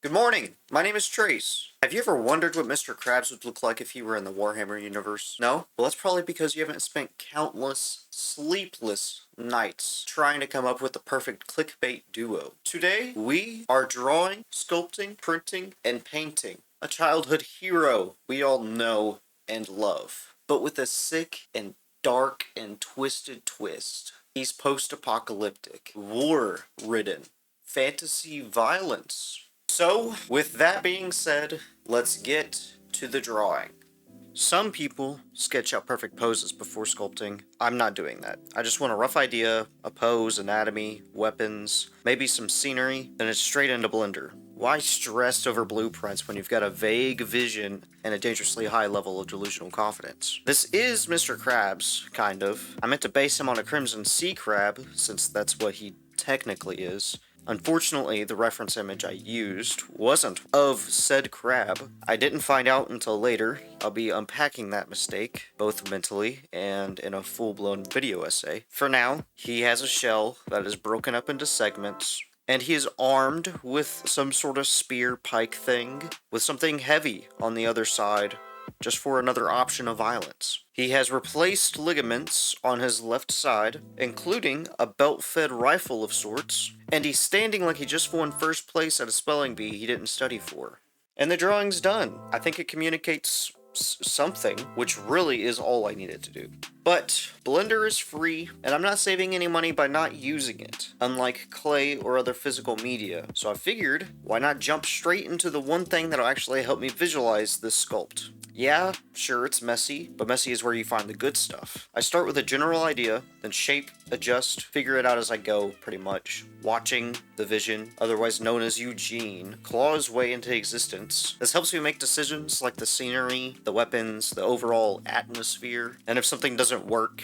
Good morning, my name is Trace. Have you ever wondered what Mr. Krabs would look like if he were in the Warhammer universe? No? Well, that's probably because you haven't spent countless, sleepless nights trying to come up with the perfect clickbait duo. Today, we are drawing, sculpting, printing, and painting a childhood hero we all know and love, but with a sick and dark and twisted twist. He's post-apocalyptic, war-ridden, fantasy violence. So, with that being said, let's get to the drawing. Some people sketch out perfect poses before sculpting. I'm not doing that. I just want a rough idea, a pose, anatomy, weapons, maybe some scenery, then it's straight into Blender. Why stress over blueprints when you've got a vague vision and a dangerously high level of delusional confidence? This is Mr. Krabs, kind of. I meant to base him on a Crimson Sea Crab, since that's what he technically is. Unfortunately, the reference image I used wasn't of said crab. I didn't find out until later. I'll be unpacking that mistake, both mentally and in a full-blown video essay. For now, he has a shell that is broken up into segments, and he is armed with some sort of spear pike thing, with something heavy on the other side, just for another option of violence. He has replaced ligaments on his left side, including a belt-fed rifle of sorts, and he's standing like he just won first place at a spelling bee he didn't study for. And the drawing's done. I think it communicates something, which really is all I needed to do. But Blender is free, and I'm not saving any money by not using it, unlike clay or other physical media. So I figured, why not jump straight into the one thing that'll actually help me visualize this sculpt? Yeah, sure, it's messy, but messy is where you find the good stuff. I start with a general idea, then shape, adjust, figure it out as I go, pretty much. Watching the vision, otherwise known as Eugene, claw his way into existence. This helps me make decisions like the scenery, the weapons, the overall atmosphere. And if something doesn't work,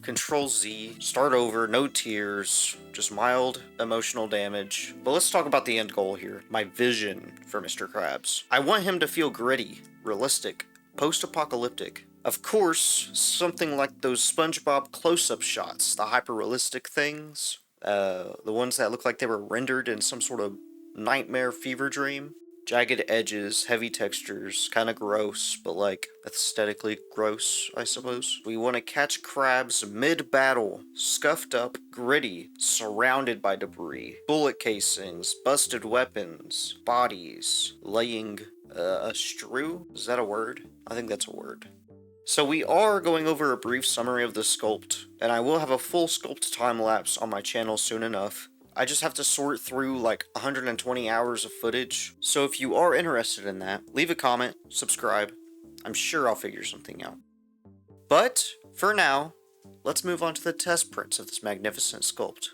Control Z, start over, no tears, just mild emotional damage. But let's talk about the end goal here, my vision for Mr. Krabs. I want him to feel gritty, realistic, post-apocalyptic. Of course, something like those SpongeBob close-up shots, the hyper-realistic things, the ones that look like they were rendered in some sort of nightmare fever dream. Jagged edges, heavy textures, kind of gross, but aesthetically gross, I suppose. We want to catch Krabs mid-battle, scuffed up, gritty, surrounded by debris, bullet casings, busted weapons, bodies, laying a strew? Is that a word? I think that's a word. So we are going over a brief summary of the sculpt, and I will have a full sculpt time-lapse on my channel soon enough. I just have to sort through 120 hours of footage, so if you are interested in that, leave a comment, subscribe. I'm sure I'll figure something out. But, for now, let's move on to the test prints of this magnificent sculpt.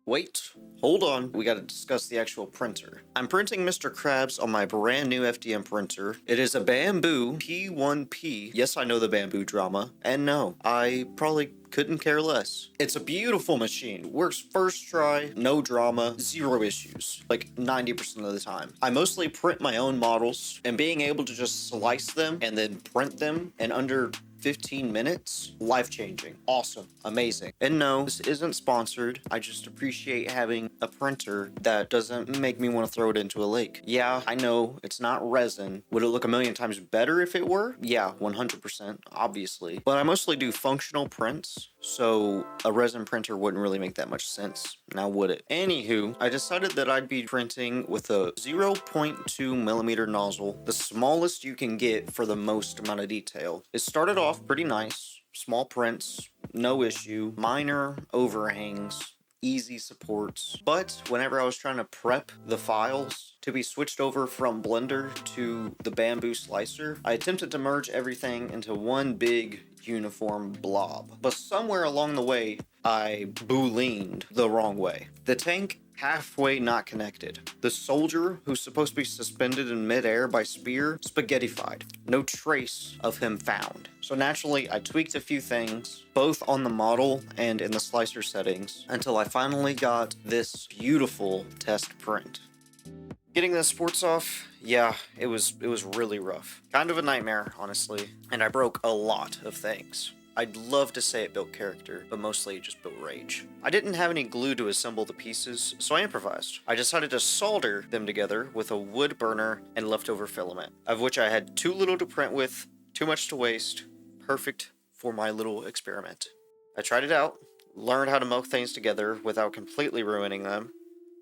Wait, hold on, we gotta discuss the actual printer. I'm printing Mr. Krabs on my brand new FDM printer. It is a Bamboo P1P. Yes, I know the bamboo drama, and no, I probably couldn't care less. It's a beautiful machine, works first try, no drama, zero issues, 90% of the time. I mostly print my own models, and being able to just slice them and then print them in under 15 minutes? Life-changing. Awesome. Amazing. And no, this isn't sponsored. I just appreciate having a printer that doesn't make me want to throw it into a lake. Yeah, I know, it's not resin. Would it look a million times better if it were? Yeah, 100%, obviously. But I mostly do functional prints, so a resin printer wouldn't really make that much sense. Now would it? Anywho, I decided that I'd be printing with a 0.2 millimeter nozzle, the smallest you can get for the most amount of detail. It started off pretty nice, small prints, no issue, minor overhangs, easy supports. But whenever I was trying to prep the files to be switched over from Blender to the bamboo slicer, I attempted to merge everything into one big uniform blob. But somewhere along the way, I booleaned the wrong way. The tank halfway not connected. The soldier, who's supposed to be suspended in midair by spear, spaghettified. No trace of him found. So naturally, I tweaked a few things, both on the model and in the slicer settings, until I finally got this beautiful test print. Getting the sports off, yeah, it was really rough. Kind of a nightmare, honestly, and I broke a lot of things. I'd love to say it built character, but mostly it just built rage. I didn't have any glue to assemble the pieces, so I improvised. I decided to solder them together with a wood burner and leftover filament, of which I had too little to print with, too much to waste, perfect for my little experiment. I tried it out, learned how to melt things together without completely ruining them.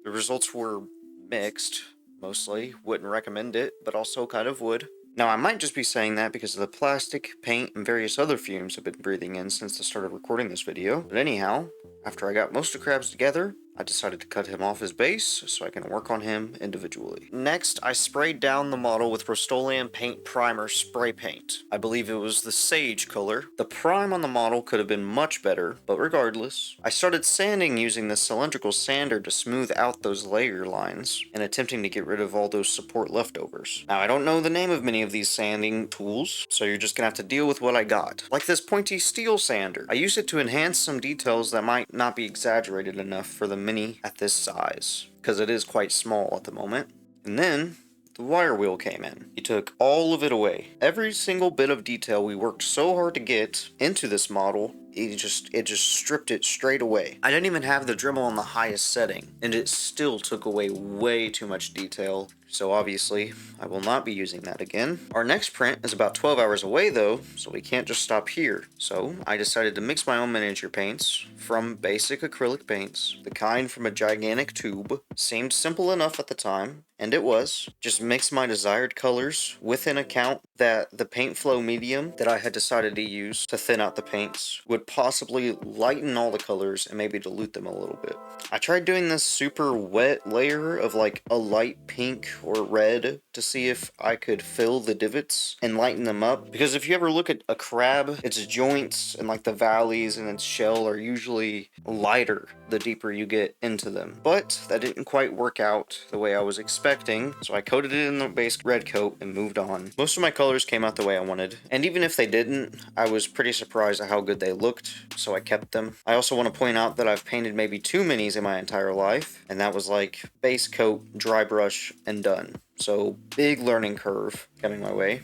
The results were mixed, mostly. Wouldn't recommend it, but also kind of would. Now, I might just be saying that because of the plastic, paint, and various other fumes I've been breathing in since the start of recording this video. But anyhow, after I got most of Krabs together, I decided to cut him off his base so I can work on him individually. Next, I sprayed down the model with Rust-Oleum Paint Primer spray paint. I believe it was the sage color. The prime on the model could have been much better, but regardless. I started sanding using the cylindrical sander to smooth out those layer lines and attempting to get rid of all those support leftovers. Now, I don't know the name of many of these sanding tools, so you're just gonna have to deal with what I got. Like this pointy steel sander. I use it to enhance some details that might not be exaggerated enough for the mini at this size, because it is quite small at the moment. And then the wire wheel came in. He took all of it away. Every single bit of detail we worked so hard to get into this model, it just stripped it straight away. I didn't even have the Dremel on the highest setting, and it still took away way too much detail. So obviously, I will not be using that again. Our next print is about 12 hours away though, so we can't just stop here. So I decided to mix my own miniature paints from basic acrylic paints, the kind from a gigantic tube. Seemed simple enough at the time, and it was. Just mix my desired colors with an account that the paint flow medium that I had decided to use to thin out the paints would possibly lighten all the colors and maybe dilute them a little bit. I tried doing this super wet layer of like a light pink or red to see if I could fill the divots and lighten them up, because if you ever look at a crab, its joints and like the valleys in its shell are usually lighter the deeper you get into them. But that didn't quite work out the way I was expecting, so I coated it in the base red coat and moved on. Most of my colors came out the way I wanted, and even if they didn't, I was pretty surprised at how good they looked, so I kept them. I also want to point out that I've painted maybe 2 minis in my entire life, and that was like base coat, dry brush, and done. So big learning curve coming my way.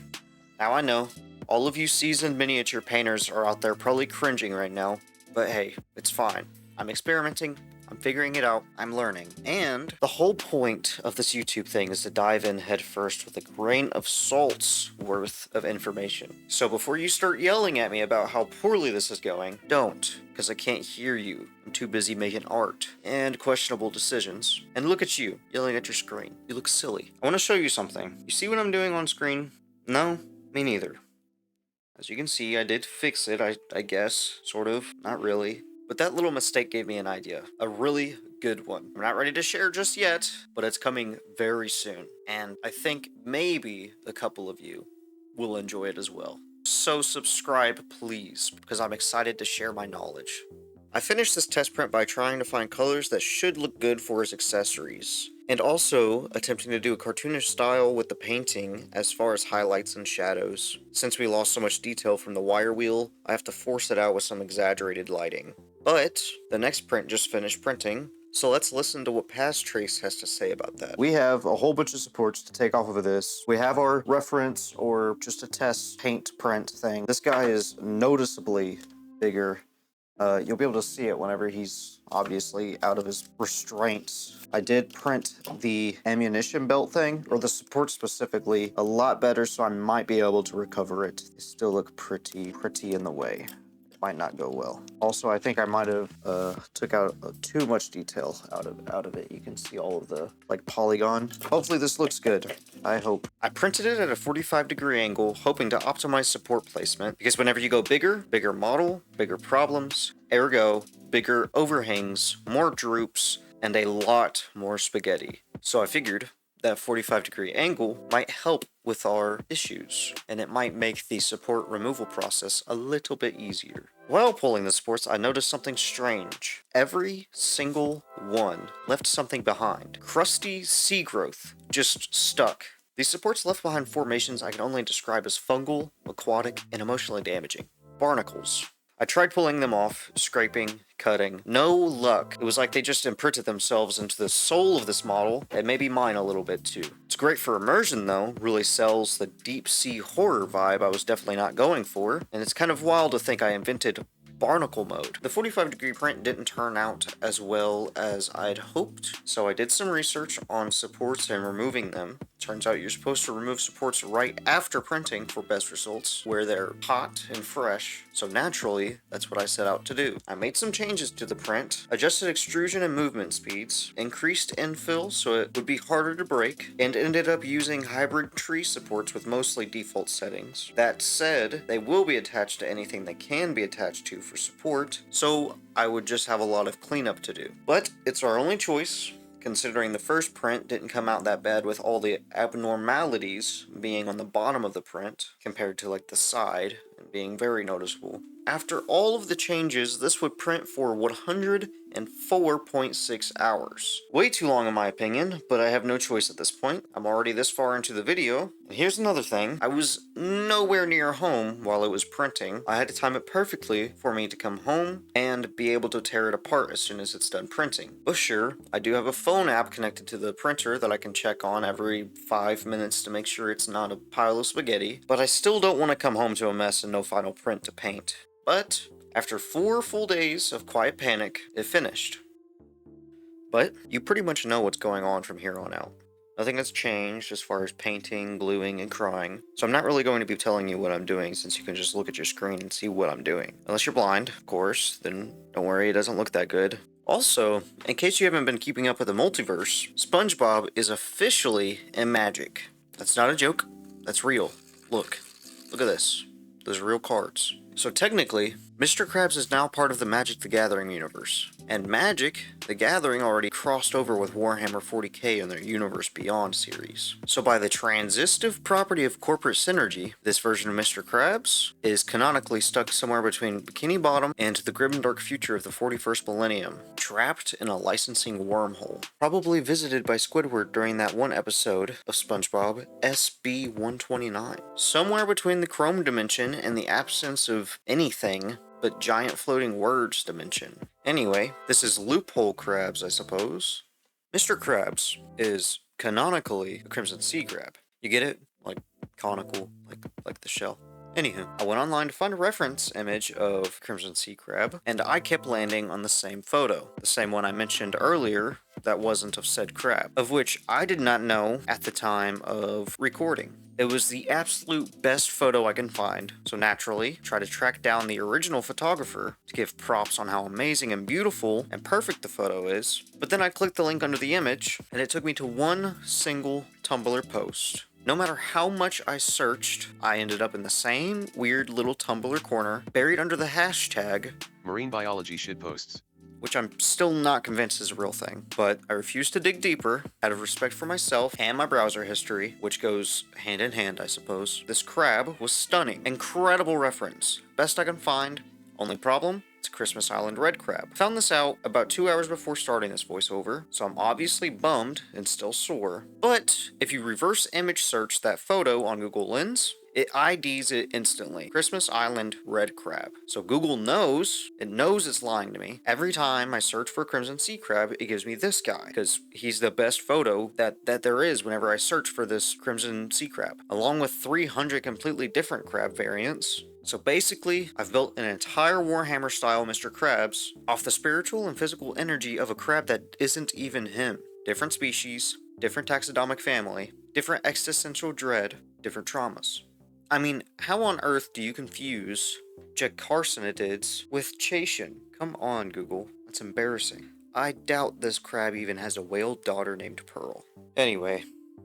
Now I know, all of you seasoned miniature painters are out there probably cringing right now, but hey, it's fine. I'm experimenting, I'm figuring it out, I'm learning. And the whole point of this YouTube thing is to dive in head first with a grain of salt's worth of information. So before you start yelling at me about how poorly this is going, don't, because I can't hear you. I'm too busy making art and questionable decisions. And look at you, yelling at your screen. You look silly. I want to show you something. You see what I'm doing on screen? No, me neither. As you can see, I did fix it, I guess, sort of, not really. But that little mistake gave me an idea, a really good one. I'm not ready to share just yet, but it's coming very soon. And I think maybe a couple of you will enjoy it as well. So subscribe, please, because I'm excited to share my knowledge. I finished this test print by trying to find colors that should look good for his accessories, and also attempting to do a cartoonish style with the painting as far as highlights and shadows. Since we lost so much detail from the wire wheel, I have to force it out with some exaggerated lighting. But the next print just finished printing, so let's listen to what Past Trace has to say about that. We have a whole bunch of supports to take off of this. We have our reference or just a test paint print thing. This guy is noticeably bigger. You'll be able to see it whenever he's obviously out of his restraints. I did print the ammunition belt thing, or the support specifically, a lot better, so I might be able to recover it. They still look pretty in the way. Might not go well. Also, I think I might have took out too much detail out of it. You can see all of the like polygon. Hopefully this looks good. I hope. I printed it at a 45-degree angle, hoping to optimize support placement, because whenever you go bigger model, bigger problems, ergo, bigger overhangs, more droops, and a lot more spaghetti. So I figured that 45-degree angle might help with our issues, and it might make the support removal process a little bit easier. While pulling the supports, I noticed something strange. Every single one left something behind. Crusty sea growth just stuck. These supports left behind formations I can only describe as fungal, aquatic, and emotionally damaging. Barnacles. I tried pulling them off, scraping, cutting. No luck. It was like they just imprinted themselves into the soul of this model, and maybe mine a little bit too. It's great for immersion though, really sells the deep sea horror vibe I was definitely not going for, and it's kind of wild to think I invented barnacle mode. The 45-degree print didn't turn out as well as I'd hoped, so I did some research on supports and removing them. Turns out you're supposed to remove supports right after printing for best results, where they're hot and fresh, so naturally, that's what I set out to do. I made some changes to the print, adjusted extrusion and movement speeds, increased infill so it would be harder to break, and ended up using hybrid tree supports with mostly default settings. That said, they will be attached to anything they can be attached to for support, so I would just have a lot of cleanup to do. But it's our only choice, considering the first print didn't come out that bad with all the abnormalities being on the bottom of the print compared to like the side and being very noticeable. After all of the changes, this would print for 104.6 hours. Way too long in my opinion, but I have no choice at this point. I'm already this far into the video. And here's another thing. I was nowhere near home while it was printing. I had to time it perfectly for me to come home and be able to tear it apart as soon as it's done printing. But sure, I do have a phone app connected to the printer that I can check on every 5 minutes to make sure it's not a pile of spaghetti, but I still don't want to come home to a mess and no final print to paint. But after 4 full days of quiet panic, it finished. But you pretty much know what's going on from here on out. Nothing has changed as far as painting, gluing, and crying, so I'm not really going to be telling you what I'm doing since you can just look at your screen and see what I'm doing. Unless you're blind, of course, then don't worry, it doesn't look that good. Also, in case you haven't been keeping up with the multiverse, SpongeBob is officially in Magic. That's not a joke, that's real. Look at this. Those are real cards. So technically, Mr. Krabs is now part of the Magic the Gathering universe. And Magic the Gathering already crossed over with Warhammer 40k in their Universe Beyond series. So by the transitive property of corporate synergy, this version of Mr. Krabs is canonically stuck somewhere between Bikini Bottom and the grimdark future of the 41st millennium, trapped in a licensing wormhole. Probably visited by Squidward during that one episode of SpongeBob, SB-129. Somewhere between the Chrome dimension and the absence of anything but giant floating words dimension. Anyway, this is Loophole Krabs, I suppose. Mr. Krabs is canonically a Crimson Sea crab. You get it? Like conical, like the shell. Anywho, I went online to find a reference image of Crimson Sea Crab, and I kept landing on the same photo. The same one I mentioned earlier that wasn't of said crab, of which I did not know at the time of recording. It was the absolute best photo I can find, so naturally, try to track down the original photographer to give props on how amazing and beautiful and perfect the photo is, but then I clicked the link under the image, and it took me to one single Tumblr post. No matter how much I searched, I ended up in the same weird little Tumblr corner, buried under the hashtag Marine Biology Shitposts, which I'm still not convinced is a real thing, but I refuse to dig deeper out of respect for myself and my browser history, which goes hand in hand, I suppose. This crab was stunning. Incredible reference. Best I can find. Only problem? It's Christmas Island red crab. Found this out about 2 hours before starting this voiceover, so I'm obviously bummed and still sore. But if you reverse image search that photo on Google Lens, it IDs it instantly. Christmas Island red crab. So Google knows, it knows it's lying to me. Every time I search for Crimson Sea crab, it gives me this guy, because he's the best photo that there is whenever I search for this Crimson Sea crab, along with 300 completely different crab variants. So basically, I've built an entire Warhammer style Mr. Krabs off the spiritual and physical energy of a crab that isn't even him. Different species, different taxidermic family, different existential dread, different traumas. I mean, how on earth do you confuse Jacarcinidids with Chasian? Come on, Google. That's embarrassing. I doubt this crab even has a whale daughter named Pearl. Anyway,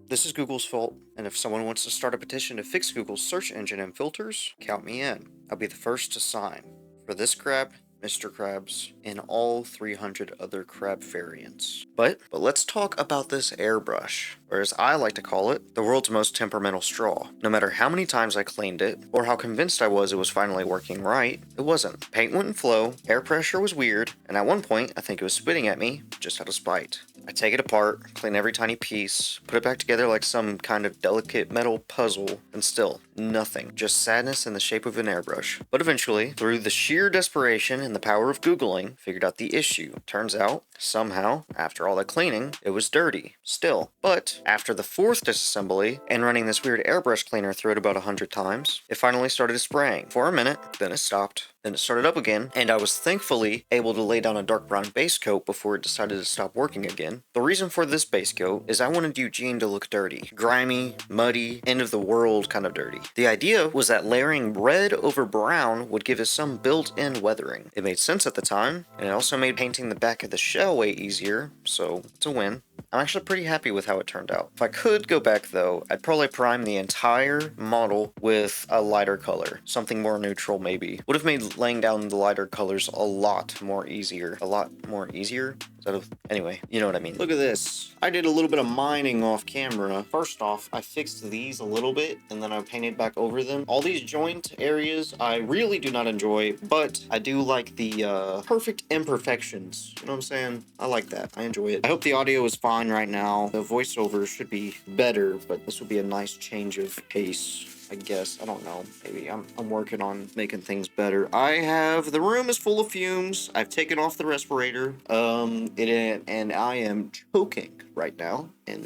this is Google's fault, and if someone wants to start a petition to fix Google's search engine and filters, count me in. I'll be the first to sign. For this crab, Mr. Krabs, and all 300 other crab variants. But let's talk about this airbrush, or as I like to call it, the world's most temperamental straw. No matter how many times I cleaned it, or how convinced I was it was finally working right, it wasn't. Paint wouldn't flow, air pressure was weird, and at one point, I think it was spitting at me, just out of spite. I take it apart, clean every tiny piece, put it back together like some kind of delicate metal puzzle, and still, nothing. Just sadness in the shape of an airbrush. But eventually, through the sheer desperation and the power of Googling, figured out the issue. Turns out, somehow, after all that cleaning, it was dirty. Still. But, after the fourth disassembly, and running this weird airbrush cleaner through it about 100 times, it finally started spraying. For a minute, then it stopped. Then it started up again, and I was thankfully able to lay down a dark brown base coat before it decided to stop working again. The reason for this base coat is I wanted Eugene to look dirty. Grimy, muddy, end of the world kind of dirty. The idea was that layering red over brown would give us some built-in weathering. It made sense at the time, and it also made painting the back of the shell way easier, so it's a win. I'm actually pretty happy with how it turned out. If I could go back though, I'd probably prime the entire model with a lighter color. Something more neutral maybe. Would have made laying down the lighter colors a lot more easier. A lot more easier? Is that anyway, you know what I mean. Look at this. I did a little bit of mining off camera. First off, I fixed these a little bit and then I painted back over them. All these joint areas I really do not enjoy, but I do like the perfect imperfections. You know what I'm saying? I like that. I enjoy it. I hope the audio is fine right now. The voiceover should be better, but this would be a nice change of pace, I guess. I don't know. Maybe I'm working on making things better. The room is full of fumes. I've taken off the respirator. And I am choking right now. And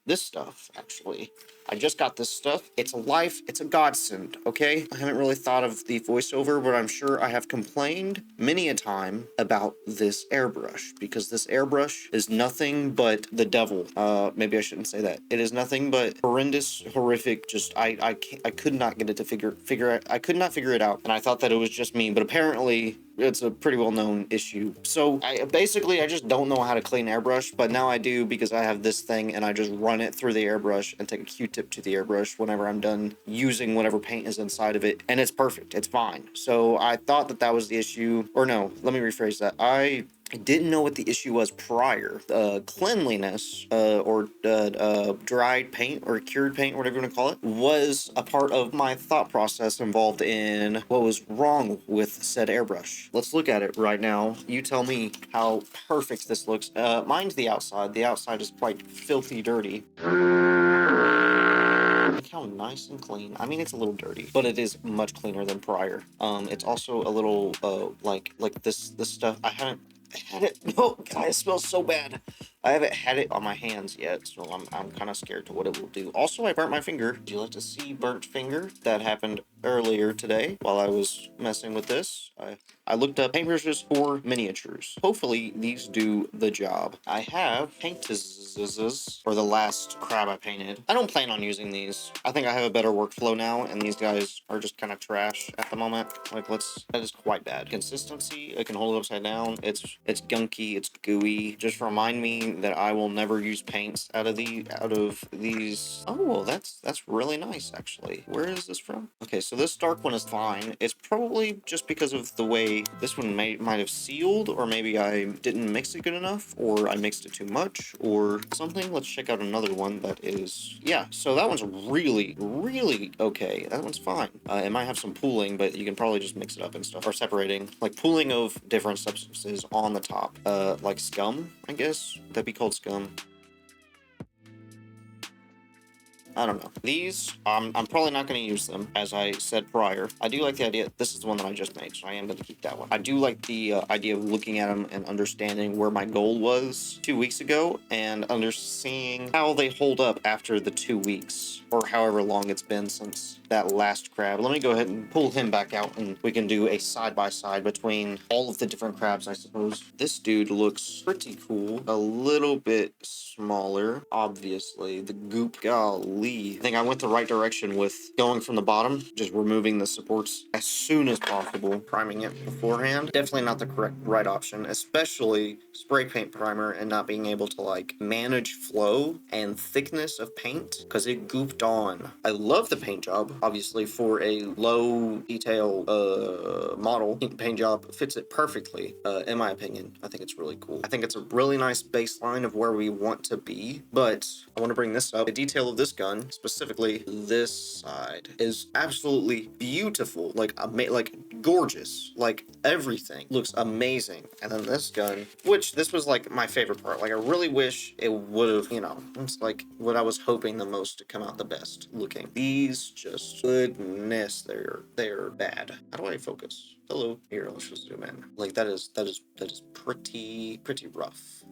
this stuff, actually. I just got this stuff. It's a life. It's a godsend, okay? I haven't really thought of the voiceover, but I'm sure I have complained many a time about this airbrush, because this airbrush is nothing but the devil. Maybe I shouldn't say that. It is nothing but horrendous, horrific, just, I could not get it to figure out, I could not figure it out, and I thought that it was just me, but apparently it's a pretty well-known issue. So I just don't know how to clean airbrush, but now I do because I have this thing and I just run it through the airbrush and take a Q-tip to the airbrush whenever I'm done using whatever paint is inside of it, and it's perfect. It's fine. So I thought that was the issue, or no, let me rephrase that. I didn't know what the issue was prior. Cleanliness, or dried paint or cured paint, whatever you want to call it, was a part of my thought process involved in what was wrong with said airbrush. Let's look at it right now. You tell me how perfect this looks. Mine's the outside. The outside is quite filthy dirty. Look how nice and clean. I mean, it's a little dirty, but it is much cleaner than prior. It's also a little, like this stuff. I haven't had it. No, God, it smells so bad. I haven't had it on my hands yet, so I'm kind of scared to what it will do. Also, I burnt my finger. Would you like to see burnt finger? That happened earlier today while I was messing with this. I looked up paintbrushes for miniatures. Hopefully, these do the job. I have paintesses for the last crab I painted. I don't plan on using these. I think I have a better workflow now, and these guys are just kind of trash at the moment. Like, that is quite bad. Consistency, I can hold it upside down. It's gunky, it's gooey. Just remind me that I will never use paints out of these. Oh, that's really nice, actually. Where is this from? Okay, so this dark one is fine. It's probably just because of the way this one might have sealed, or maybe I didn't mix it good enough, or I mixed it too much, or something. Let's check out another one that is, yeah, so that one's really, really okay. That one's fine. It might have some pooling, but you can probably just mix it up and stuff, or separating, like pooling of different substances on the top, like scum, I guess. Would that be called scum? I don't know. These, I'm probably not going to use them, as I said prior. I do like the idea. This is the one that I just made, so I am going to keep that one. I do like the idea of looking at them and understanding where my goal was 2 weeks ago, and seeing how they hold up after the 2 weeks, or however long it's been since that last crab. Let me go ahead and pull him back out, and we can do a side-by-side between all of the different crabs, I suppose. This dude looks pretty cool. A little bit smaller, obviously. The goop, golly. I think I went the right direction with going from the bottom, just removing the supports as soon as possible, priming it beforehand. Definitely not the right option, especially spray paint primer and not being able to like manage flow and thickness of paint because it gooped on. I love the paint job, obviously. For a low detail model, paint job fits it perfectly, in my opinion. I think it's really cool. I think it's a really nice baseline of where we want to be, but I want to bring this up. The detail of this gun gun, specifically this side, is absolutely beautiful. Like, like gorgeous. Like, everything looks amazing. And then this gun, which this was like my favorite part. Like, I really wish it would have, you know, it's like what I was hoping the most to come out the best looking. These just, goodness, they're bad. How do I focus? Hello. Here, let's just zoom in. Like, that is pretty rough.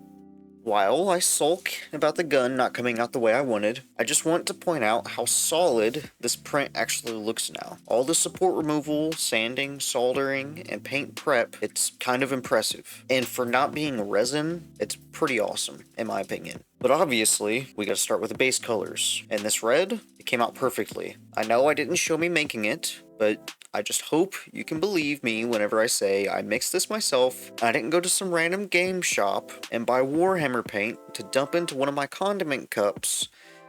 While I sulk about the gun not coming out the way I wanted, I just want to point out how solid this print actually looks now. All the support removal, sanding, soldering, and paint prep, it's kind of impressive. And for not being resin, it's pretty awesome, in my opinion. But obviously, we gotta start with the base colors. And this red, it came out perfectly. I know I didn't show me making it, but I just hope you can believe me whenever I say I mixed this myself. I didn't go to some random game shop and buy Warhammer paint to dump into one of my condiment cups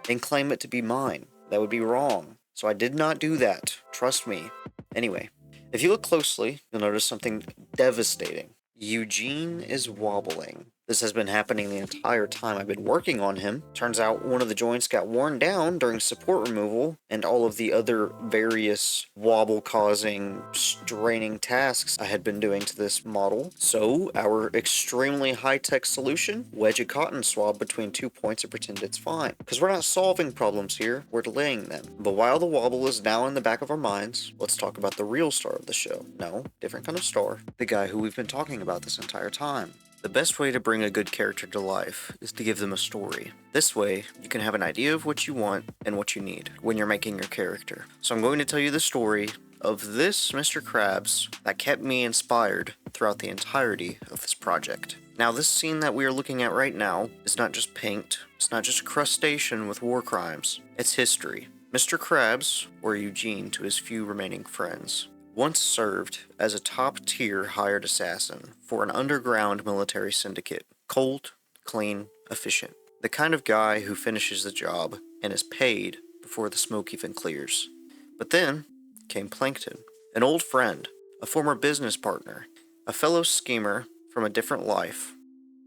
and claim it to be mine. That would be wrong. So I did not do that. Trust me. Anyway, if you look closely, you'll notice something devastating. Eugene is wobbling. This has been happening the entire time I've been working on him. Turns out one of the joints got worn down during support removal, and all of the other various wobble-causing, straining tasks I had been doing to this model. So, our extremely high-tech solution, wedge a cotton swab between 2 points and pretend it's fine. Because we're not solving problems here, we're delaying them. But while the wobble is now in the back of our minds, let's talk about the real star of the show. No, different kind of star. The guy who we've been talking about this entire time. The best way to bring a good character to life is to give them a story. This way, you can have an idea of what you want and what you need when you're making your character. So I'm going to tell you the story of this Mr. Krabs that kept me inspired throughout the entirety of this project. Now, this scene that we are looking at right now is not just paint, it's not just a crustacean with war crimes, it's history. Mr. Krabs, or Eugene to his few remaining friends, once served as a top-tier hired assassin for an underground military syndicate. Cold, clean, efficient. The kind of guy who finishes the job and is paid before the smoke even clears. But then came Plankton, an old friend, a former business partner, a fellow schemer from a different life.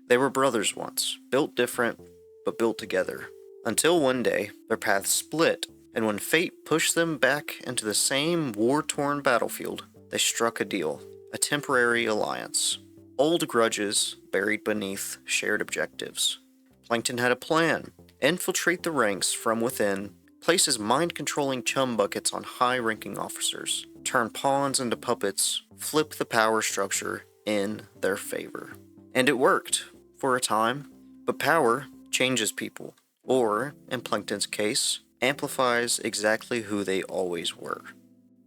They were brothers once, built different, but built together. Until one day, their paths split, and when fate pushed them back into the same war-torn battlefield, they struck a deal, a temporary alliance. Old grudges buried beneath shared objectives. Plankton had a plan: infiltrate the ranks from within, place his mind-controlling chum buckets on high-ranking officers, turn pawns into puppets, flip the power structure in their favor. And it worked, for a time, but power changes people, or, in Plankton's case, amplifies exactly who they always were.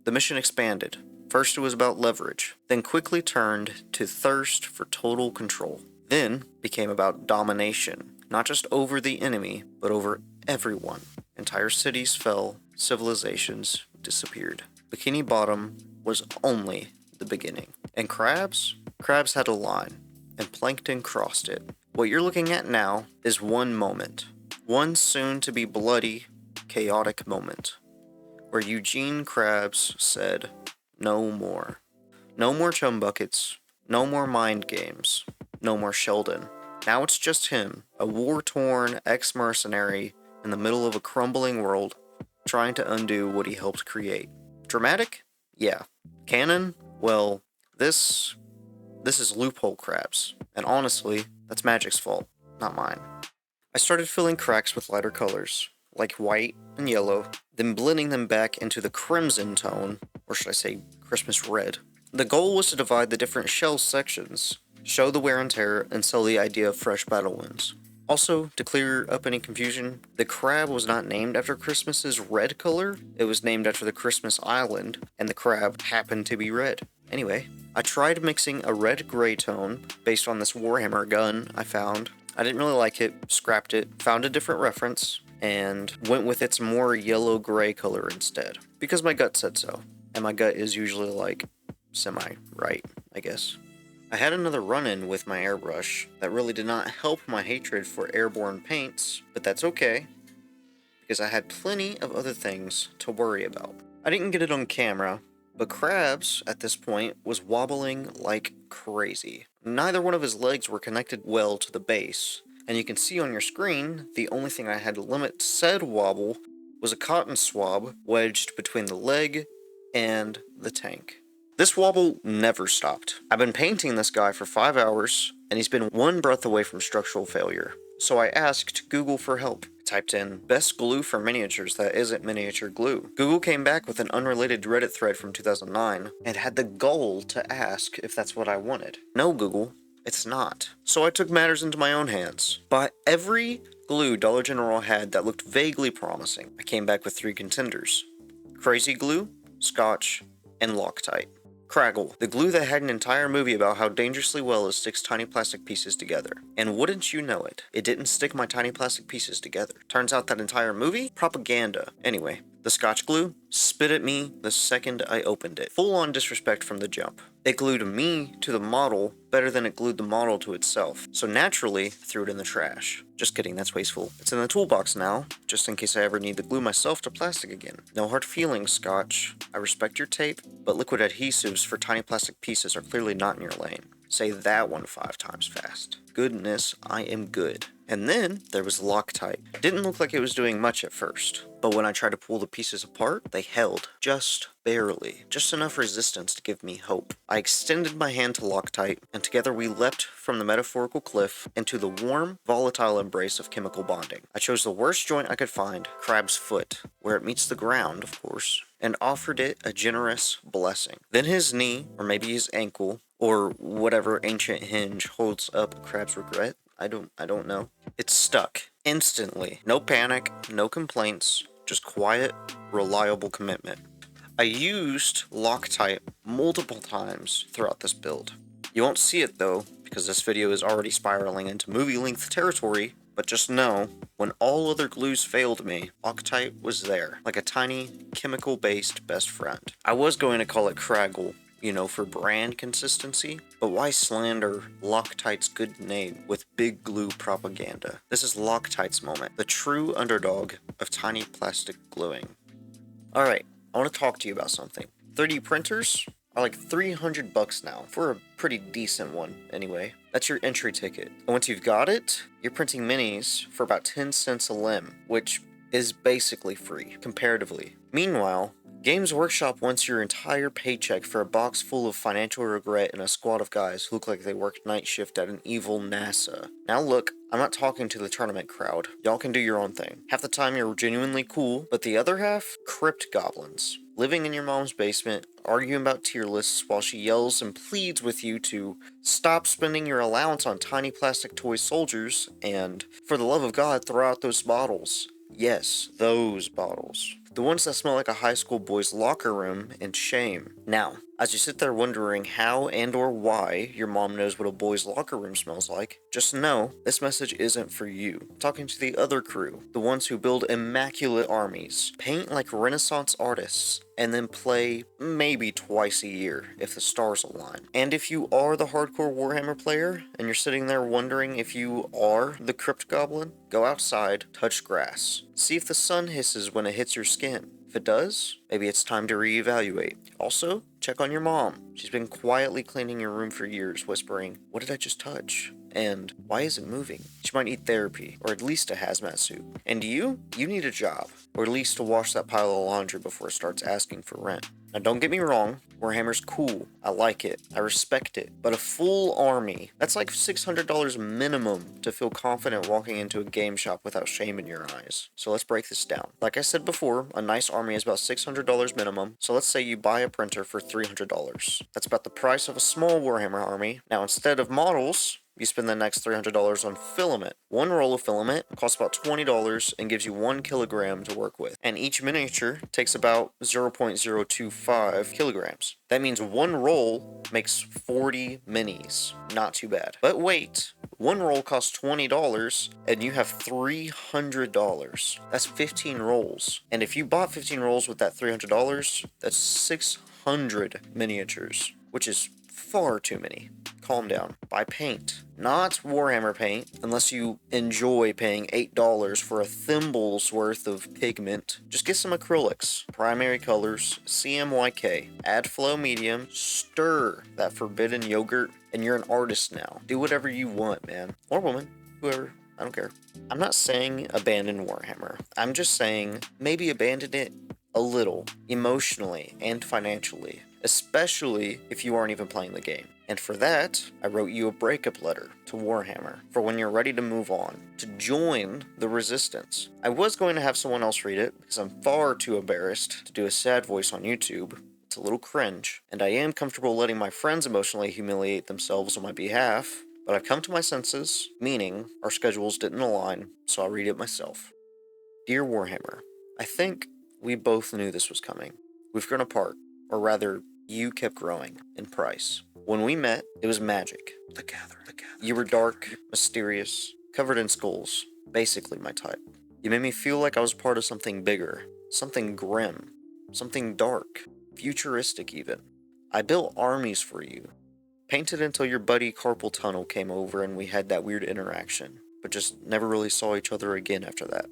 The mission expanded. First it was about leverage, then quickly turned to thirst for total control. Then became about domination, not just over the enemy, but over everyone. Entire cities fell, civilizations disappeared. Bikini Bottom was only the beginning. And Krabs had a line, and Plankton crossed it. What you're looking at now is one moment. One soon-to-be bloody, chaotic moment, where Eugene Krabs said, "No more. No more chum buckets, no more mind games, no more Sheldon. Now it's just him, a war-torn ex-mercenary in the middle of a crumbling world, trying to undo what he helped create." Dramatic? Yeah. Canon? Well, this is loophole Krabs, and honestly, that's Magic's fault, not mine. I started filling cracks with lighter colors, like white and yellow, then blending them back into the crimson tone, or should I say Christmas red. The goal was to divide the different shell sections, show the wear and tear, and sell the idea of fresh battle wounds. Also, to clear up any confusion, the crab was not named after Christmas's red color, it was named after the Christmas island, and the crab happened to be red. Anyway, I tried mixing a red-gray tone based on this Warhammer gun I found. I didn't really like it, scrapped it, found a different reference, and went with its more yellow-gray color instead, because my gut said so, and my gut is usually like semi-right, I guess. I had another run-in with my airbrush that really did not help my hatred for airborne paints, but that's okay, because I had plenty of other things to worry about. I didn't get it on camera, but Krabs, at this point, was wobbling like crazy. Neither one of his legs were connected well to the base, and you can see on your screen, the only thing I had to limit said wobble was a cotton swab wedged between the leg and the tank. This wobble never stopped. I've been painting this guy for 5 hours, and he's been one breath away from structural failure. So I asked Google for help. I typed in best glue for miniatures that isn't miniature glue. Google came back with an unrelated Reddit thread from 2009 and had the gall to ask if that's what I wanted. No, Google, it's not. So I took matters into my own hands. Bought every glue Dollar General had that looked vaguely promising. I came back with 3 contenders: Crazy Glue, Scotch, and Loctite. Craggle, the glue that had an entire movie about how dangerously well it sticks tiny plastic pieces together. And wouldn't you know it, it didn't stick my tiny plastic pieces together. Turns out that entire movie? Propaganda. Anyway, the Scotch glue spit at me the second I opened it. Full on disrespect from the jump. It glued me to the model better than it glued the model to itself. So naturally, threw it in the trash. Just kidding, that's wasteful. It's in the toolbox now, just in case I ever need to glue myself to plastic again. No hard feelings, Scotch. I respect your tape, but liquid adhesives for tiny plastic pieces are clearly not in your lane. Say that one 5 times fast. Goodness, I am good. And then there was Loctite. Didn't look like it was doing much at first, but when I tried to pull the pieces apart, they held. Just barely. Just enough resistance to give me hope. I extended my hand to Loctite, and together we leapt from the metaphorical cliff into the warm, volatile embrace of chemical bonding. I chose the worst joint I could find, Krabs' foot, where it meets the ground, of course, and offered it a generous blessing. Then his knee, or maybe his ankle, or whatever ancient hinge holds up a crab's regret. I don't know. It stuck. Instantly. No panic, no complaints, just quiet, reliable commitment. I used Loctite multiple times throughout this build. You won't see it though, because this video is already spiraling into movie-length territory, but just know, when all other glues failed me, Loctite was there, like a tiny, chemical-based best friend. I was going to call it Craggle, for brand consistency, but why slander Loctite's good name with big glue propaganda? This is Loctite's moment, the true underdog of tiny plastic gluing. Alright, I want to talk to you about something. 3D printers are like $300 now, for a pretty decent one, anyway. That's your entry ticket. And once you've got it, you're printing minis for about 10 cents a limb, which is basically free, comparatively. Meanwhile, Games Workshop wants your entire paycheck for a box full of financial regret and a squad of guys who look like they worked night shift at an evil NASA. Now look, I'm not talking to the tournament crowd. Y'all can do your own thing. Half the time you're genuinely cool, but the other half? Crypt goblins. Living in your mom's basement, arguing about tier lists while she yells and pleads with you to stop spending your allowance on tiny plastic toy soldiers and, for the love of God, throw out those bottles. Yes, those bottles. The ones that smell like a high school boy's locker room and shame. Now, as you sit there wondering how and or why your mom knows what a boy's locker room smells like, just know this message isn't for you. I'm talking to the other crew, the ones who build immaculate armies, paint like Renaissance artists, and then play maybe twice a year if the stars align. And if you are the hardcore Warhammer player and you're sitting there wondering if you are the Crypt Goblin, go outside, touch grass. See if the sun hisses when it hits your skin. If it does, maybe it's time to reevaluate. Also, check on your mom. She's been quietly cleaning your room for years, whispering, "What did I just touch? And why is it moving?" She might need therapy, or at least a hazmat suit. And you need a job, or at least to wash that pile of laundry before it starts asking for rent. Now don't get me wrong, Warhammer's cool. I like it. I respect it. But a full army, that's like $600 minimum to feel confident walking into a game shop without shame in your eyes. So let's break this down. Like I said before, a nice army is about $600 minimum. So let's say you buy a printer for $300. That's about the price of a small Warhammer army. Now instead of models, you spend the next $300 on filament. One roll of filament costs about $20 and gives you 1 kilogram to work with. And each miniature takes about 0.025 kilograms. That means one roll makes 40 minis. Not too bad. But wait, one roll costs $20 and you have $300. That's 15 rolls. And if you bought 15 rolls with that $300, that's 600 miniatures, which is far too many. Calm down. Buy paint. Not Warhammer paint, unless you enjoy paying $8 for a thimble's worth of pigment. Just get some acrylics. Primary colors, CMYK. Add flow medium. Stir that forbidden yogurt, and you're an artist now. Do whatever you want, man. Or woman. Whoever I don't care. I'm not saying abandon Warhammer. I'm just saying maybe abandon it a little, emotionally and financially, especially if you aren't even playing the game. And for that, I wrote you a breakup letter to Warhammer for when you're ready to move on, to join the resistance. I was going to have someone else read it because I'm far too embarrassed to do a sad voice on YouTube. It's a little cringe, and I am comfortable letting my friends emotionally humiliate themselves on my behalf, but I've come to my senses, meaning our schedules didn't align, so I'll read it myself. Dear Warhammer, I think we both knew this was coming. We've grown apart, or rather, you kept growing in price. When we met, it was magic. The gathering. You were dark, mysterious, covered in skulls, basically my type. You made me feel like I was part of something bigger, something grim, something dark, futuristic even. I built armies for you, painted until your buddy carpal tunnel came over and we had that weird interaction, but just never really saw each other again after that.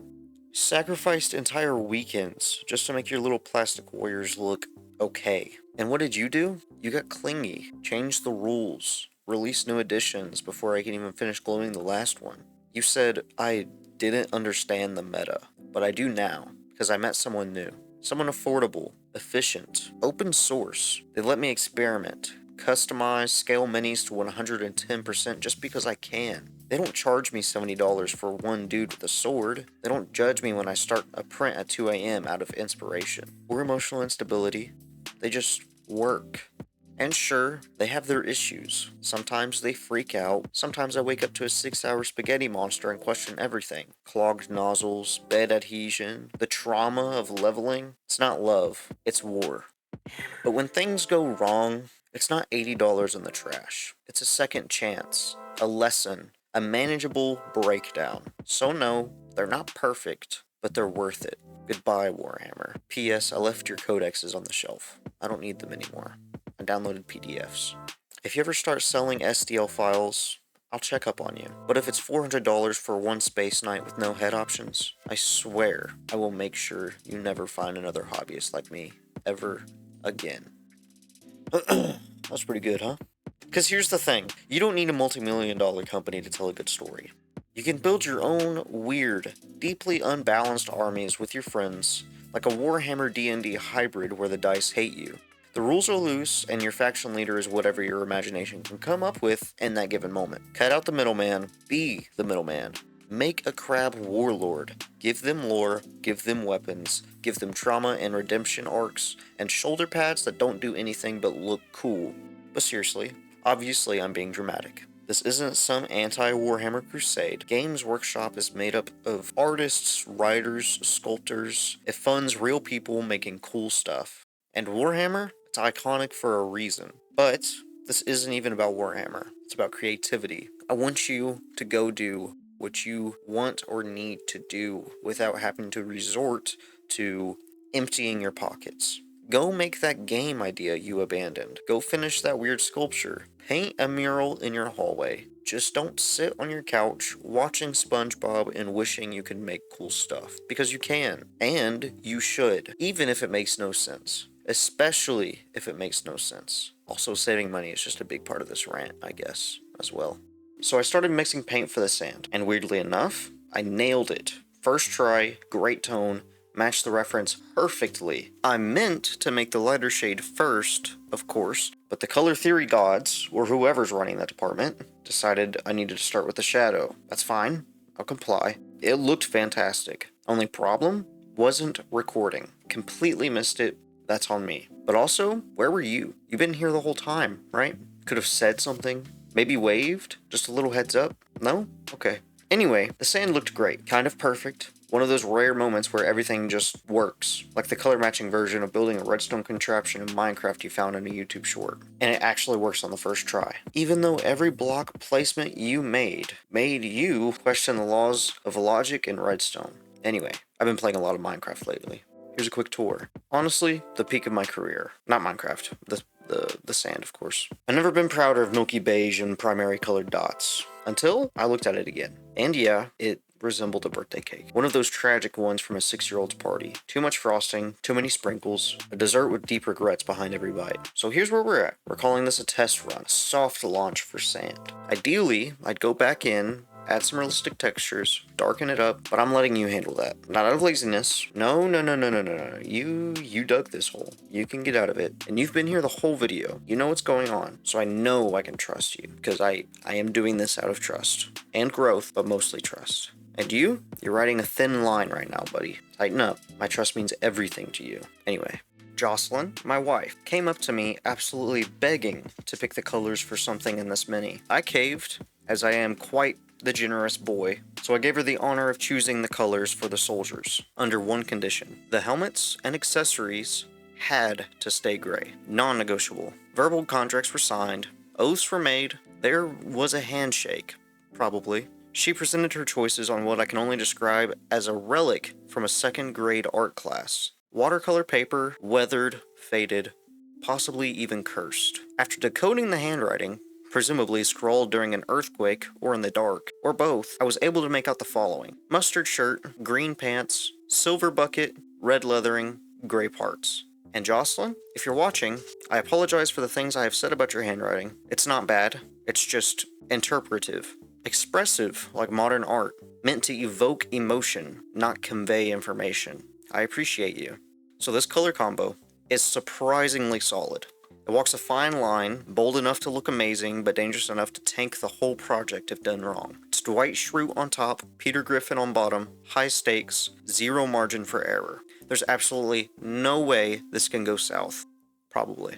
Sacrificed entire weekends just to make your little plastic warriors look okay. And what did you do? You got clingy, changed the rules, released new editions before I can even finish gluing the last one. You said I didn't understand the meta, but I do now, because I met someone new. Someone affordable, efficient, open source. They let me experiment, customize, scale minis to 110% just because I can. They don't charge me $70 for one dude with a sword. They don't judge me when I start a print at 2 a.m. out of inspiration or emotional instability. They just work. And sure, they have their issues. Sometimes they freak out. Sometimes I wake up to a 6-hour spaghetti monster and question everything. Clogged nozzles, bed adhesion, the trauma of leveling. It's not love, it's war. But when things go wrong, it's not $80 in the trash. It's a second chance, a lesson, a manageable breakdown. So no, they're not perfect, but they're worth it. Goodbye, Warhammer. P.S. I left your codexes on the shelf. I don't need them anymore. I downloaded PDFs. If you ever start selling STL files, I'll check up on you. But if it's $400 for one space night with no head options, I swear I will make sure you never find another hobbyist like me, ever again. That's pretty good, huh? Because here's the thing, you don't need a multi-million-dollar company to tell a good story. You can build your own weird, deeply unbalanced armies with your friends, like a Warhammer D&D hybrid where the dice hate you. The rules are loose, and your faction leader is whatever your imagination can come up with in that given moment. Cut out the middleman, be the middleman. Make a crab warlord. Give them lore, give them weapons, give them trauma and redemption arcs, and shoulder pads that don't do anything but look cool. But seriously, obviously I'm being dramatic. This isn't some anti-Warhammer crusade. Games Workshop is made up of artists, writers, sculptors. It funds real people making cool stuff. And Warhammer? It's iconic for a reason. But this isn't even about Warhammer. It's about creativity. I want you to go do what you want or need to do without having to resort to emptying your pockets. Go make that game idea you abandoned. Go finish that weird sculpture. Paint a mural in your hallway. Just don't sit on your couch watching SpongeBob and wishing you could make cool stuff. Because you can. And you should. Even if it makes no sense. Especially if it makes no sense. Also, saving money is just a big part of this rant, I guess, as well. So I started mixing paint for the sand, and weirdly enough, I nailed it. First try, great tone, matched the reference perfectly. I meant to make the lighter shade first, of course, but the color theory gods, or whoever's running that department, decided I needed to start with the shadow. That's fine, I'll comply. It looked fantastic. Only problem? Wasn't recording. Completely missed it. That's on me. But also, where were you? You've been here the whole time, right? Could have said something. Maybe waved? Just a little heads up? No? Okay. Anyway, the sand looked great. Kind of perfect. One of those rare moments where everything just works. Like the color matching version of building a redstone contraption in Minecraft you found in a YouTube short. And it actually works on the first try. Even though every block placement you made you question the laws of logic and redstone. Anyway, I've been playing a lot of Minecraft lately. Here's a quick tour. Honestly, the peak of my career. Not Minecraft. The sand, of course. I've never been prouder of milky beige and primary colored dots. Until I looked at it again. And yeah, it resembled a birthday cake. One of those tragic ones from a 6-year-old's party. Too much frosting, too many sprinkles, a dessert with deep regrets behind every bite. So here's where we're at. We're calling this a test run, a soft launch for sand. Ideally, I'd go back in add some realistic textures, darken it up, but I'm letting you handle that. Not out of laziness. No, no, no, no, no, no, no. You dug this hole. You can get out of it. And you've been here the whole video. You know what's going on. So I know I can trust you, because I am doing this out of trust. And growth, but mostly trust. And you're riding a thin line right now, buddy. Tighten up. My trust means everything to you. Anyway. Jocelyn, my wife, came up to me absolutely begging to pick the colors for something in this mini. I caved, as I am quite the generous boy, so I gave her the honor of choosing the colors for the soldiers, under one condition. The helmets and accessories had to stay gray, non-negotiable. Verbal contracts were signed, oaths were made, there was a handshake, probably. She presented her choices on what I can only describe as a relic from a second grade art class. Watercolor paper, weathered, faded, possibly even cursed. After decoding the handwriting, presumably scrawled during an earthquake or in the dark, or both, I was able to make out the following. Mustard shirt, green pants, silver bucket, red leathering, gray parts. And Jocelyn, if you're watching, I apologize for the things I have said about your handwriting. It's not bad, it's just interpretive. Expressive, like modern art, meant to evoke emotion, not convey information. I appreciate you. So this color combo is surprisingly solid. It walks a fine line, bold enough to look amazing, but dangerous enough to tank the whole project if done wrong. It's Dwight Schrute on top, Peter Griffin on bottom, high stakes, zero margin for error. There's absolutely no way this can go south. Probably.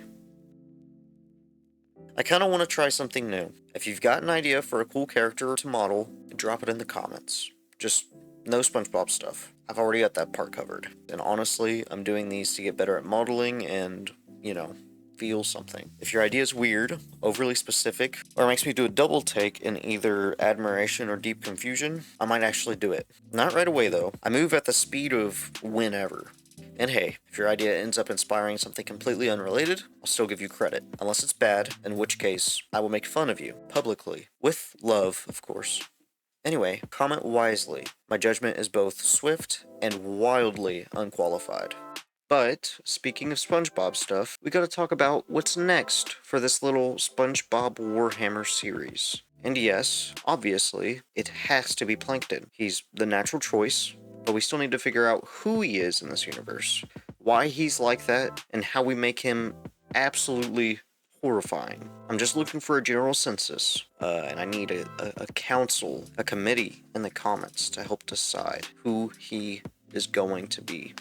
I kinda wanna try something new. If you've got an idea for a cool character to model, drop it in the comments. Just no SpongeBob stuff. I've already got that part covered. And honestly, I'm doing these to get better at modeling and, feel something. If your idea is weird, overly specific, or makes me do a double take in either admiration or deep confusion, I might actually do it. Not right away though. I move at the speed of whenever. And hey, if your idea ends up inspiring something completely unrelated, I'll still give you credit. Unless it's bad, in which case, I will make fun of you, publicly. With love, of course. Anyway, comment wisely. My judgment is both swift and wildly unqualified. But, speaking of SpongeBob stuff, we gotta talk about what's next for this little SpongeBob Warhammer series. And yes, obviously, it has to be Plankton. He's the natural choice, but we still need to figure out who he is in this universe, why he's like that, and how we make him absolutely horrifying. I'm just looking for a general census, and I need a council, a committee in the comments to help decide who he is going to be.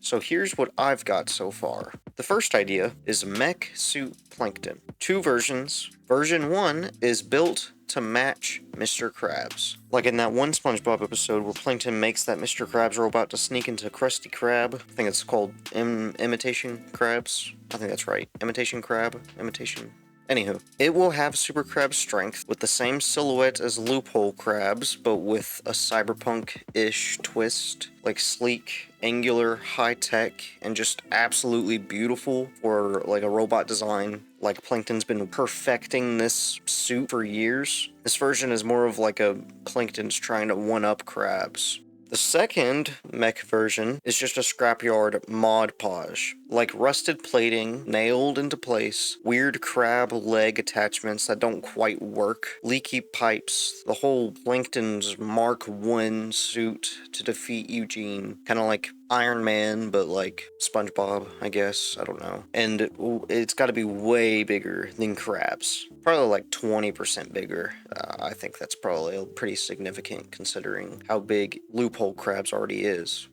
So here's what I've got so far. The first idea is Mech Suit Plankton. Two versions. Version 1 is built to match Mr. Krabs. Like in that one SpongeBob episode where Plankton makes that Mr. Krabs robot to sneak into Krusty Krab. I think it's called Imitation Krabs. I think that's right. Imitation Krab? Imitation... Anywho, it will have Super Krabs strength with the same silhouette as Loophole Krabs, but with a cyberpunk-ish twist. Like sleek, angular, high-tech, and just absolutely beautiful for like a robot design. Like Plankton's been perfecting this suit for years. This version is more of like a Plankton's trying to one-up Krabs. The second mech version is just a scrapyard mod podge. Like rusted plating, nailed into place, weird crab leg attachments that don't quite work, leaky pipes, the whole Plankton's Mark I suit to defeat Eugene. Kinda like Iron Man, but like SpongeBob, I guess. I don't know. And it's gotta be way bigger than Krabs. Probably like 20% bigger. I think that's probably pretty significant considering how big Loophole Krabs already is.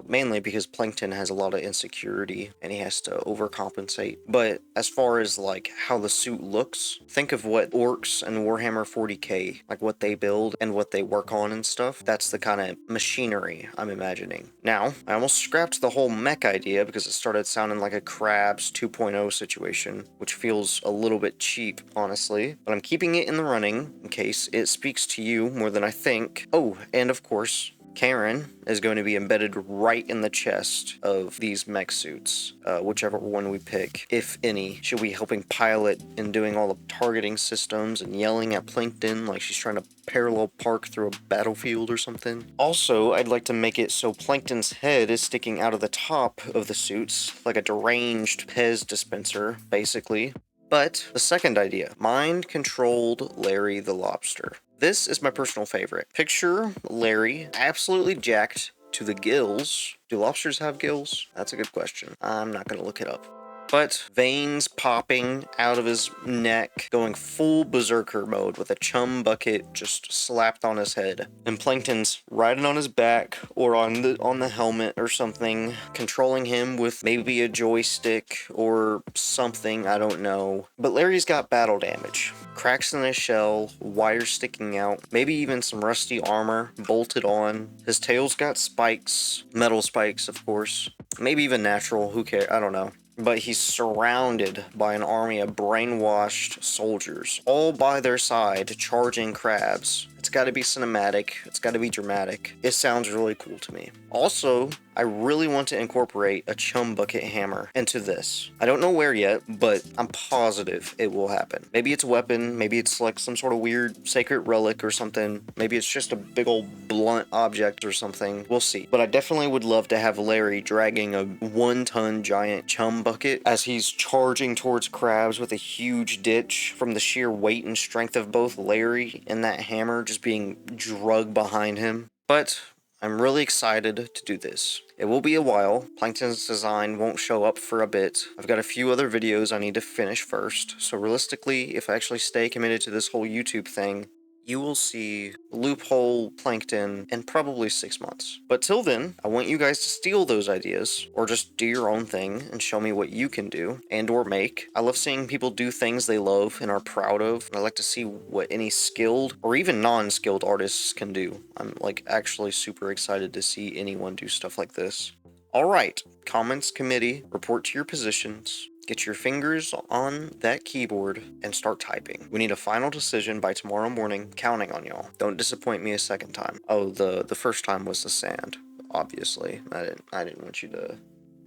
Mainly because Plankton has a lot of insecurity and he has to overcompensate. But as far as like how the suit looks, think of what Orcs and Warhammer 40k, like what they build and what they work on and stuff. That's the kind of machinery I'm imagining. Now, I almost scrapped the whole mech idea because it started sounding like a Krabs 2.0 situation, which feels a little bit cheap, honestly. But I'm keeping it in the running in case it speaks to you more than I think. Oh, and of course, Karen is going to be embedded right in the chest of these mech suits, whichever one we pick, if any. She'll be helping pilot and doing all the targeting systems and yelling at Plankton like she's trying to parallel park through a battlefield or something. Also, I'd like to make it so Plankton's head is sticking out of the top of the suits, like a deranged Pez dispenser, basically. But the second idea, mind-controlled Larry the Lobster. This is my personal favorite. Picture Larry absolutely jacked to the gills. Do lobsters have gills? That's a good question. I'm not gonna look it up. But veins popping out of his neck, going full berserker mode with a chum bucket just slapped on his head. And Plankton's riding on his back or on the helmet or something, controlling him with maybe a joystick or something, I don't know. But Larry's got battle damage. Cracks in his shell, wires sticking out, maybe even some rusty armor bolted on. His tail's got spikes, metal spikes, of course. Maybe even natural, who cares? I don't know. But he's surrounded by an army of brainwashed soldiers, all by their side, charging Krabs. It's gotta be cinematic, it's gotta be dramatic. It sounds really cool to me. Also, I really want to incorporate a chum bucket hammer into this. I don't know where yet, but I'm positive it will happen. Maybe it's a weapon, maybe it's like some sort of weird sacred relic or something. Maybe it's just a big old blunt object or something. We'll see. But I definitely would love to have Larry dragging a 1-ton giant chum bucket as he's charging towards Krabs with a huge ditch from the sheer weight and strength of both Larry and that hammer just being drugged behind him. But I'm really excited to do this. It will be a while. Plankton's design won't show up for a bit. I've got a few other videos I need to finish first, so realistically, if I actually stay committed to this whole YouTube thing, you will see Loophole Plankton in probably 6 months. But till then, I want you guys to steal those ideas, or just do your own thing and show me what you can do, and or make. I love seeing people do things they love and are proud of, and I like to see what any skilled, or even non-skilled artists can do. I'm like actually super excited to see anyone do stuff like this. Alright, comments committee, report to your positions. Get your fingers on that keyboard and start typing. We need a final decision by tomorrow morning, counting on y'all. Don't disappoint me a second time. Oh, the first time was the sand, obviously. I didn't want you to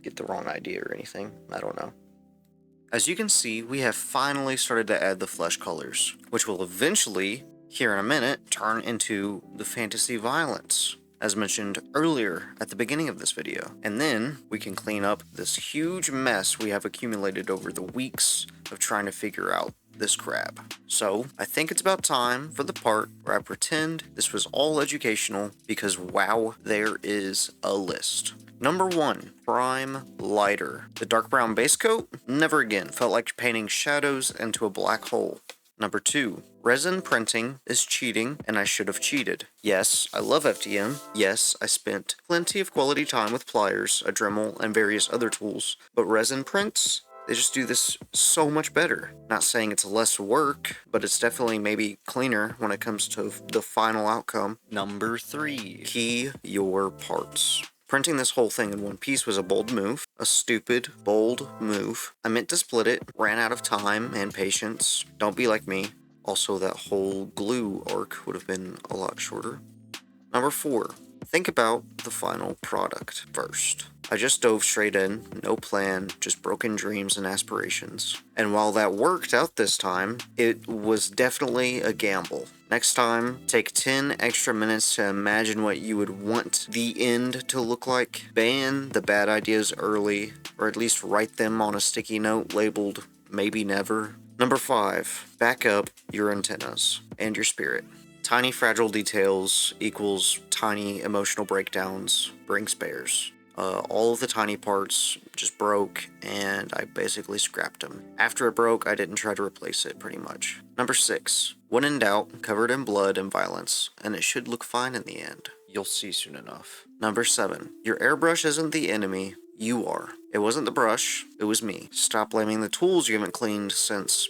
get the wrong idea or anything. I don't know. As you can see, we have finally started to add the flesh colors, which will eventually, here in a minute, turn into the fantasy violence, as mentioned earlier at the beginning of this video. And then we can clean up this huge mess we have accumulated over the weeks of trying to figure out this crab. So I think it's about time for the part where I pretend this was all educational, because wow, there is a list. Number 1, Prime Lighter. The dark brown base coat? Never again. Felt like painting shadows into a black hole. Number 2, resin printing is cheating, and I should have cheated. Yes, I love FDM. Yes, I spent plenty of quality time with pliers, a Dremel, and various other tools. But resin prints? They just do this so much better. Not saying it's less work, but it's definitely maybe cleaner when it comes to the final outcome. Number 3, key your parts. Printing this whole thing in one piece was a bold move. A stupid, bold move. I meant to split it, ran out of time and patience. Don't be like me. Also, that whole glue arc would have been a lot shorter. Number 4, think about the final product first. I just dove straight in, no plan, just broken dreams and aspirations. And while that worked out this time, it was definitely a gamble. Next time, take 10 extra minutes to imagine what you would want the end to look like. Ban the bad ideas early, or at least write them on a sticky note labeled maybe never. Number 5, back up your antennas and your spirit. Tiny fragile details equals tiny emotional breakdowns. Bring spares. All of the tiny parts just broke, and I basically scrapped them. After it broke, I didn't try to replace it, pretty much. Number 6, when in doubt, covered in blood and violence, and it should look fine in the end. You'll see soon enough. Number 7, your airbrush isn't the enemy, you are. It wasn't the brush, it was me. Stop blaming the tools you haven't cleaned since,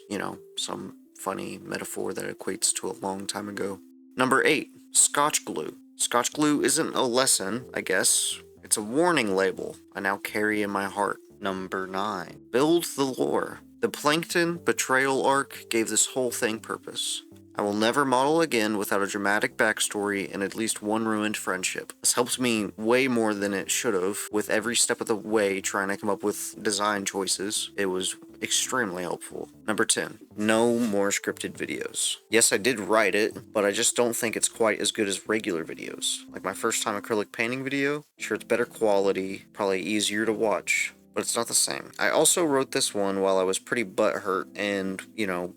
some funny metaphor that equates to a long time ago. Number 8, Scotch glue. Scotch glue isn't a lesson, I guess. It's a warning label I now carry in my heart. Number 9, build the lore. The Plankton betrayal arc gave this whole thing purpose. I will never model again without a dramatic backstory and at least one ruined friendship. This helped me way more than it should have with every step of the way trying to come up with design choices. It was extremely helpful. Number 10, no more scripted videos. Yes, I did write it, but I just don't think it's quite as good as regular videos. Like my first time acrylic painting video, sure it's better quality, probably easier to watch, but it's not the same. I also wrote this one while I was pretty butthurt and,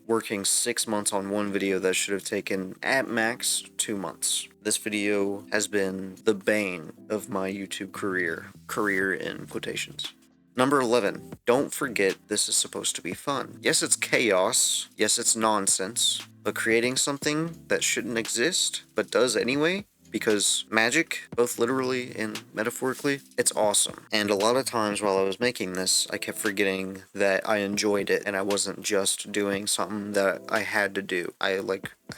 working 6 months on one video that should have taken at max 2 months. This video has been the bane of my YouTube career in quotations. Number 11, don't forget this is supposed to be fun. Yes, it's chaos. Yes, it's nonsense. But creating something that shouldn't exist, but does anyway, because magic, both literally and metaphorically, it's awesome. And a lot of times while I was making this, I kept forgetting that I enjoyed it and I wasn't just doing something that I had to do. I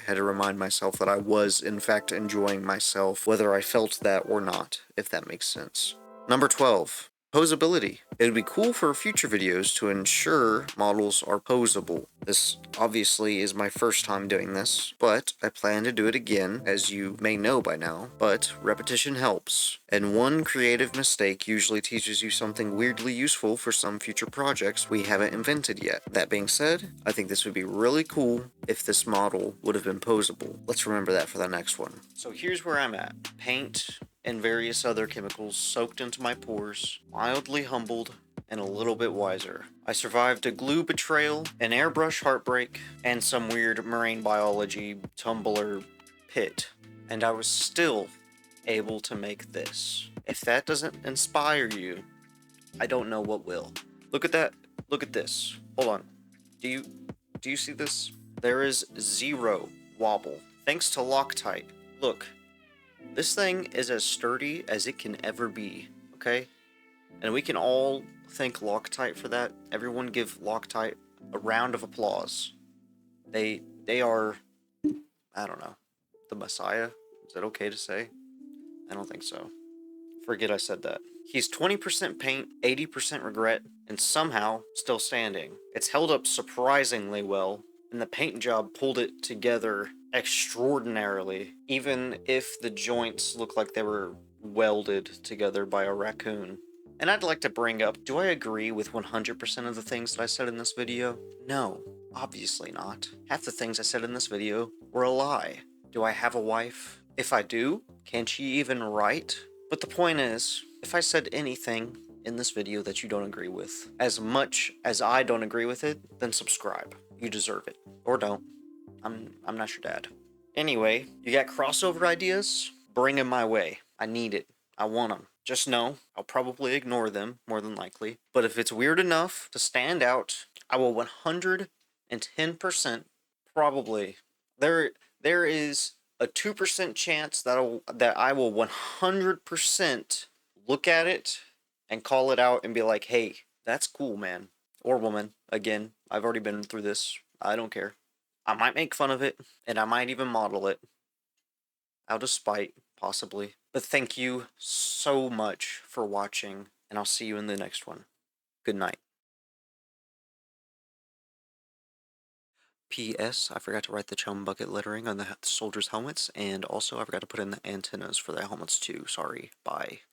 had to remind myself that I was in fact enjoying myself, whether I felt that or not, if that makes sense. Number 12. Posability. It would be cool for future videos to ensure models are posable. This obviously is my first time doing this, but I plan to do it again, as you may know by now, but repetition helps. And one creative mistake usually teaches you something weirdly useful for some future projects we haven't invented yet. That being said, I think this would be really cool if this model would have been posable. Let's remember that for the next one. So here's where I'm at. Paint and various other chemicals soaked into my pores, mildly humbled, and a little bit wiser. I survived a glue betrayal, an airbrush heartbreak, and some weird marine biology tumblr pit. And I was still able to make this. If that doesn't inspire you, I don't know what will. Look at that. Look at this. Hold on. Do you see this? There is 0 wobble. Thanks to Loctite. Look. This thing is as sturdy as it can ever be, okay? And we can all thank Loctite for that. Everyone give Loctite a round of applause. They are, I don't know, the Messiah? Is that okay to say? I don't think so. Forget I said that. He's 20% paint, 80% regret, and somehow still standing. It's held up surprisingly well, and the paint job pulled it together extraordinarily, even if the joints look like they were welded together by a raccoon. And I'd like to bring up, do I agree with 100% of the things that I said in this video? No, obviously not. Half the things I said in this video were a lie. Do I have a wife? If I do, can she even write? But the point is, if I said anything in this video that you don't agree with, as much as I don't agree with it, then subscribe. You deserve it. Or don't. I'm not your dad. Anyway, you got crossover ideas? Bring them my way. I need it. I want them. Just know, I'll probably ignore them, more than likely. But if it's weird enough to stand out, I will 110% probably. There is a 2% chance that I will 100% look at it and call it out and be like, hey, that's cool, man. Or woman. Again, I've already been through this. I don't care. I might make fun of it, and I might even model it. Out of spite, possibly. But thank you so much for watching, and I'll see you in the next one. Good night. P.S. I forgot to write the chum bucket lettering on the soldiers' helmets, and also I forgot to put in the antennas for their helmets too. Sorry. Bye.